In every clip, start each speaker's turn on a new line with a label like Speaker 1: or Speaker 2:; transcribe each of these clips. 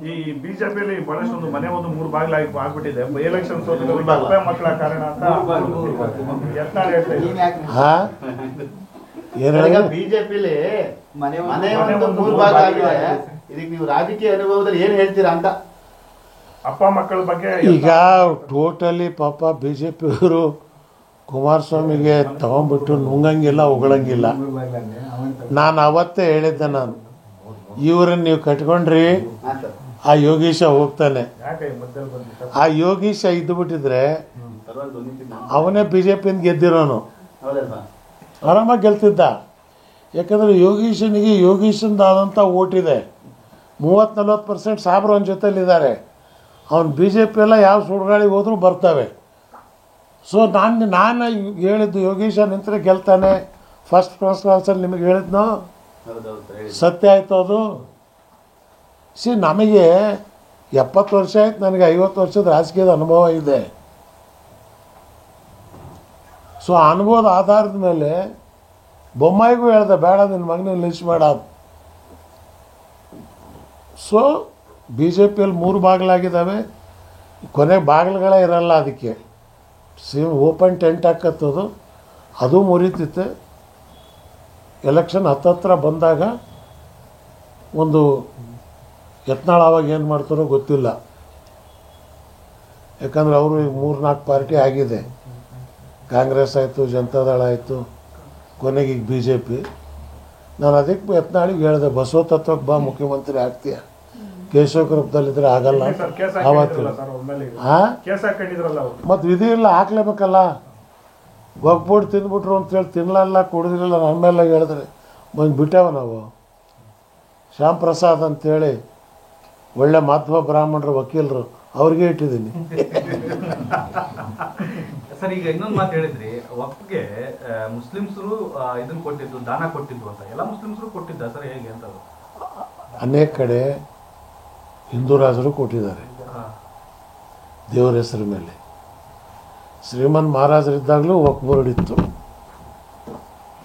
Speaker 1: ಈ ಬಿಜೆಪಿಯಲ್ಲಿ ಬಹಳಷ್ಟು ಒಂದು ಮನೆ ಒಂದು 3 ಬಾಗಿಲು ಆಗ್ಬಿಟ್ಟಿದೆ. ಬೈ ಎಲೆಕ್ಷನ್ ಮಕ್ಕಳ ಕಾರಣ ಅಂತ ಯತ್ನಾಳ್ ಹೇಳ್ತಾ
Speaker 2: ಇದ್ದಾರೆ. ಬಿಜೆಪಿಲಿ ಮನೆ ಒಂದು 3 ಭಾಗ ಆಗಿದೆ. ಇದಕ್ಕೆ ನೀವು ರಾಜಕೀಯ ಅನುಭವದಲ್ಲಿ ಏನ್ ಹೇಳ್ತೀರಾ ಅಂತ
Speaker 1: ಅಪ್ಪ ಮಕ್ಕಳ ಬಗ್ಗೆ
Speaker 3: ಈಗ ಟೋಟಲಿ ಪಾಪ ಬಿ ಜೆ ಪಿಯವರು ಕುಮಾರಸ್ವಾಮಿಗೆ ತಗೊಂಡ್ಬಿಟ್ಟು ನುಂಗಂಗಿಲ್ಲ ಹೊಗಳಂಗಿಲ್ಲ. ನಾನು ಅವತ್ತೇ ಹೇಳಿದ್ದೆ, ನಾನು ಇವ್ರನ್ನ ನೀವು ಕಟ್ಕೊಂಡ್ರಿ ಆ ಯೋಗೀಶ ಹೋಗ್ತಾನೆ. ಆ ಯೋಗೀಶ ಇದ್ದು ಬಿಟ್ಟಿದ್ರೆ ಅವನೇ ಬಿ ಜೆ ಪಿಯಿಂದ ಗೆದ್ದಿರೋನು, ಆರಾಮಾಗಿ ಗೆಲ್ತಿದ್ದ. ಯಾಕಂದರೆ ಯೋಗೀಶನಿಗೆ ಯೋಗೀಶಂದಾದಂಥ ಓಟಿದೆ. 30-40% ಸಾಬ್ರು ಅವನ ಜೊತೆಲಿದ್ದಾರೆ. ಅವನು ಬಿ ಜೆ ಪಿ ಎಲ್ಲ ಯಾವ ಸುಡುಗಾಳಿಗೆ ಹೋದ್ರೂ ಬರ್ತವೆ. ಸೊ ನಾನು ಹೇಳಿದ್ದು ಯೋಗೀಶ ನಿಂತರೆ ಗೆಲ್ತಾನೆ. ಫಸ್ಟ್ ಕ್ಲಾಸಲ್ಲಿ ನಿಮಗೆ ಹೇಳಿದ್ನೋ ಸತ್ಯ ಆಯಿತು ಅದು. ನಮಗೆ 70 ವರ್ಷ ಆಯ್ತು, ನನಗೆ 50 ವರ್ಷದ ರಾಜಕೀಯದ ಅನುಭವ ಇದೆ. ಸೊ ಆ ಅನುಭವದ ಆಧಾರದ ಮೇಲೆ ಬೊಮ್ಮಾಯಿಗೂ ಹೇಳ್ದೆ, ಬೇಡ ನಿನ್ನ ಮಗನ ಲಿಸ್ಟ್ ಬೇಡ. ಸೊ ಬಿ ಜೆ ಪಿಯಲ್ಲಿ 3 ಬಾಗಿಲಾಗಿದ್ದಾವೆ. ಕೊನೆಗೆ ಬಾಗಿಲುಗಳೇ ಇರಲ್ಲ. ಅದಕ್ಕೆ ಓಪನ್ ಟೆಂಟ್ ಹಾಕತ್ತದು, ಅದು ಮುರಿತಿತ್ತೆ. ಎಲೆಕ್ಷನ್ ಹತ್ತತ್ರ ಬಂದಾಗ ಒಂದು ಯತ್ನಾಳ್ ಆವಾಗ ಏನು ಮಾಡ್ತಾರೋ ಗೊತ್ತಿಲ್ಲ. ಯಾಕಂದರೆ ಅವರು 3-4 ಪಾರ್ಟಿ ಆಗಿದೆ. ಕಾಂಗ್ರೆಸ್ ಆಯಿತು, ಜನತಾದಳ ಆಯಿತು, ಕೊನೆಗೆ ಈಗ ಬಿ ಜೆ ಪಿ. ನಾನು ಅದಕ್ಕೆ ಯತ್ನಾಳಿಗೆ ಹೇಳಿದೆ, ಬಸವ ತತ್ವಕ್ಕೆ ಬಾ, ಮುಖ್ಯಮಂತ್ರಿ ಆಗ್ತೀಯ. ಕೇಶವಕೃಪದಲ್ಲಿದ್ದರೆ ಆಗಲ್ಲ. ಅವತ್ತು ಮತ್ತು ವಿಧಿ ಇಲ್ಲ, ಹಾಕ್ಲೇಬೇಕಲ್ಲ. ಒಗ್ಬಿಟ್ಟು ತಿಂದ್ಬಿಟ್ರು ಅಂತೇಳಿ ತಿನ್ನಲ್ಲ, ಕುಡಿದಿರಲಿಲ್ಲ. ನನ್ನ ಮೇಲೆ ಹೇಳಿದ್ರೆ ಬಂದು ಬಿಟ್ಟೇವ ನಾವು. ಶ್ಯಾಮ್ ಪ್ರಸಾದ್ ಅಂತೇಳಿ ಒಳ್ಳೆ ಮಾಧ್ವ ಬ್ರಾಹ್ಮಣರು ವಕೀಲರು, ಅವ್ರಿಗೆ ಇಟ್ಟಿದ್ದೀನಿ.
Speaker 4: ಸರ್, ಈಗ ಇನ್ನೊಂದು ಮಾತು ಹೇಳಿದ್ರಿ, ವಕ್ಫ್ಗೆ ಮುಸ್ಲಿಮ್ಸರು ಇದನ್ನ ಕೊಟ್ಟಿದ್ದು, ದಾನ ಕೊಟ್ಟಿದ್ದು ಅಂತ. ಎಲ್ಲ ಮುಸ್ಲಿಮ್ಸರು ಕೊಟ್ಟಿದ್ದ ಸರ್, ಹೇಗೆ ಅಂತ?
Speaker 3: ಅನೇಕ ಕಡೆ ಹಿಂದೂ ರಾಜರು ಕೊಟ್ಟಿದ್ದಾರೆ ದೇವರ ಹೆಸರ ಮೇಲೆ. ಶ್ರೀಮಂತ ಮಹಾರಾಜರಿದ್ದಾಗಲೂ ವಕ್ಫ್ ಬೋರ್ಡ್ ಇತ್ತು.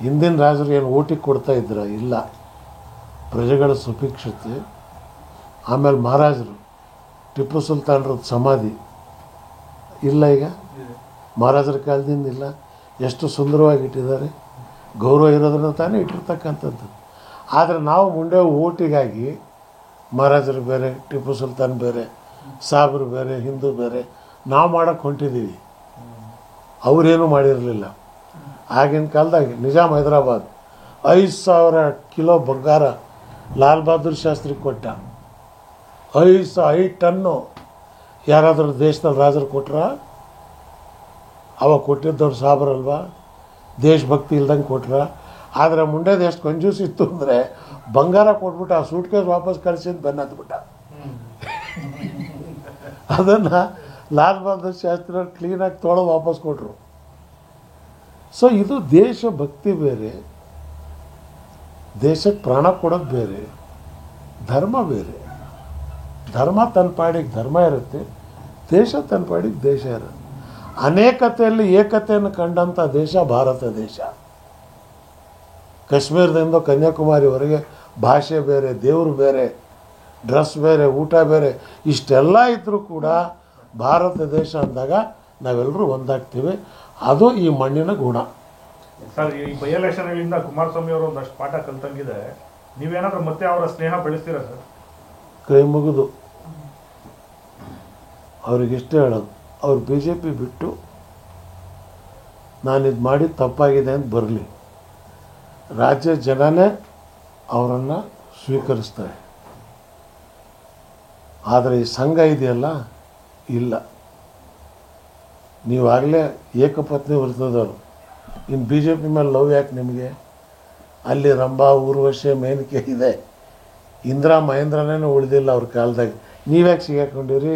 Speaker 3: ಹಿಂದಿನ ರಾಜರು ಏನು ಓಟಿಗೆ ಕೊಡ್ತಾ ಇದ್ರ? ಇಲ್ಲ. ಪ್ರಜೆಗಳ ಸುಭಿಕ್ಷತೆ. ಆಮೇಲೆ ಮಹಾರಾಜರು, ಟಿಪ್ಪು ಸುಲ್ತಾನ್ರದ್ದು ಸಮಾಧಿ ಇಲ್ಲ, ಈಗ ಮಹಾರಾಜರ ಕಾಲದಿಂದ ಇಲ್ಲ. ಎಷ್ಟು ಸುಂದರವಾಗಿ ಇಟ್ಟಿದ್ದಾರೆ. ಗೌರವ ಇರೋದನ್ನು ತಾನೇ ಇಟ್ಟಿರ್ತಕ್ಕಂಥದ್ದು. ಆದರೆ ನಾವು ಮುಂದೆ ಓಟಿಗಾಗಿ ಮಹಾರಾಜರು ಬೇರೆ, ಟಿಪ್ಪು ಸುಲ್ತಾನ್ ಬೇರೆ, ಸಾಬ್ರು ಬೇರೆ, ಹಿಂದೂ ಬೇರೆ ನಾವು ಮಾಡೋಕ್ಕೆ ಹೊಂಟಿದ್ದೀವಿ. ಅವರೇನು ಮಾಡಿರಲಿಲ್ಲ. ಆಗಿನ ಕಾಲದಾಗ ನಿಜಾಮ್ ಹೈದರಾಬಾದ್ 5,000 ಕಿಲೋ ಬಂಗಾರ ಲಾಲ್ ಬಹದ್ದೂರ್ ಶಾಸ್ತ್ರಿಗೆ ಕೊಟ್ಟ. 5 ಟನ್ನು ಯಾರಾದರೂ ದೇಶದಲ್ಲಿ ರಾಜರು ಕೊಟ್ರ? ಅವಾಗ ಕೊಟ್ಟಿದ್ದವ್ರು ಸಾಬ್ರಲ್ವಾ? ದೇಶಭಕ್ತಿ ಇಲ್ದಂಗೆ ಕೊಟ್ರ? ಆದರೆ ಮುಂಡೆದು ಎಷ್ಟು ಕಂಜೂಸ್ ಇತ್ತು ಅಂದರೆ ಬಂಗಾರ ಕೊಟ್ಬಿಟ್ಟು ಆ ಸೂಟ್ ಕೇಸ್ ವಾಪಸ್ ಕಳಿಸಿದ್ದು ಬೆನ್ನ ಹತ್ಬಿಟ್ಟ. ಅದನ್ನು ಲಾಲ್ ಬಹದ್ದೂರ್ ಶಾಸ್ತ್ರಿ ಕ್ಲೀನಾಗಿ ತೊಳೆದು ವಾಪಸ್ ಕೊಟ್ಟರು. ಸೊ ಇದು ದೇಶಭಕ್ತಿ ಬೇರೆ, ದೇಶಕ್ಕೆ ಪ್ರಾಣ ಕೊಡೋದು ಬೇರೆ, ಧರ್ಮ ಬೇರೆ. ಧರ್ಮ ತನ್ನ ಪಾಡಿಗೆ ಧರ್ಮ ಇರುತ್ತೆ, ದೇಶ ತನ್ನ ಪಾಡಿಗೆ ದೇಶ ಇರುತ್ತೆ. ಅನೇಕತೆಯಲ್ಲಿ ಏಕತೆಯನ್ನು ಕಂಡಂಥ ದೇಶ ಭಾರತ ದೇಶ. ಕಾಶ್ಮೀರದಿಂದ ಕನ್ಯಾಕುಮಾರಿವರೆಗೆ ಭಾಷೆ ಬೇರೆ, ದೇವರು ಬೇರೆ, ಡ್ರೆಸ್ ಬೇರೆ, ಊಟ ಬೇರೆ, ಇಷ್ಟೆಲ್ಲ ಇದ್ದರೂ ಕೂಡ ಭಾರತ ದೇಶ ಅಂದಾಗ ನಾವೆಲ್ಲರೂ ಒಂದಾಗ್ತೀವಿ. ಅದು ಈ ಮಣ್ಣಿನ ಗುಣ.
Speaker 1: ಸರ್, ಈ ಬೈ ಎಲೆಕ್ಷನ್ಗಳಿಂದ ಕುಮಾರಸ್ವಾಮಿ ಅವರು ಒಂದಷ್ಟು ಪಾಠ ಕಲ್ತಂಗಿದೆ. ನೀವೇನಾದ್ರೂ ಮತ್ತೆ ಅವರ ಸ್ನೇಹ ಬೆಳೆಸ್ತೀರಾ ಸರ್?
Speaker 3: ಕೈ ಮುಗಿದು ಅವ್ರಿಗಿಷ್ಟೇ ಹೇಳೋದು, ಅವ್ರು ಬಿ ಜೆ ಪಿ ಬಿಟ್ಟು ನಾನಿದು ಮಾಡಿ ತಪ್ಪಾಗಿದೆ ಅಂತ ಬರಲಿ. ರಾಜ್ಯ ಜನನೇ ಅವರನ್ನು ಸ್ವೀಕರಿಸ್ತಾರೆ. ಆದರೆ ಈ ಸಂಘ ಇದೆಯಲ್ಲ, ಇಲ್ಲ. ನೀವಾಗಲೇ ಏಕಪತ್ನಿ ವೃತ್ತದವರು. ಇನ್ನು ಬಿ ಜೆ ಪಿ ಮೇಲೆ ಲವ್ ಯಾಕೆ ನಿಮಗೆ? ಅಲ್ಲಿ ರಂಭಾ, ಊರ್ವಶಿ, ಮೇನಕೆ ಇದೆ. ಇಂದ್ರ ಮಹೇಂದ್ರನೇ ಉಳಿದಿಲ್ಲ ಅವ್ರ ಕಾಲದಾಗ. ನೀವ್ಯಾಕೆ ಸಿಗಾಕೊಂಡಿರಿ?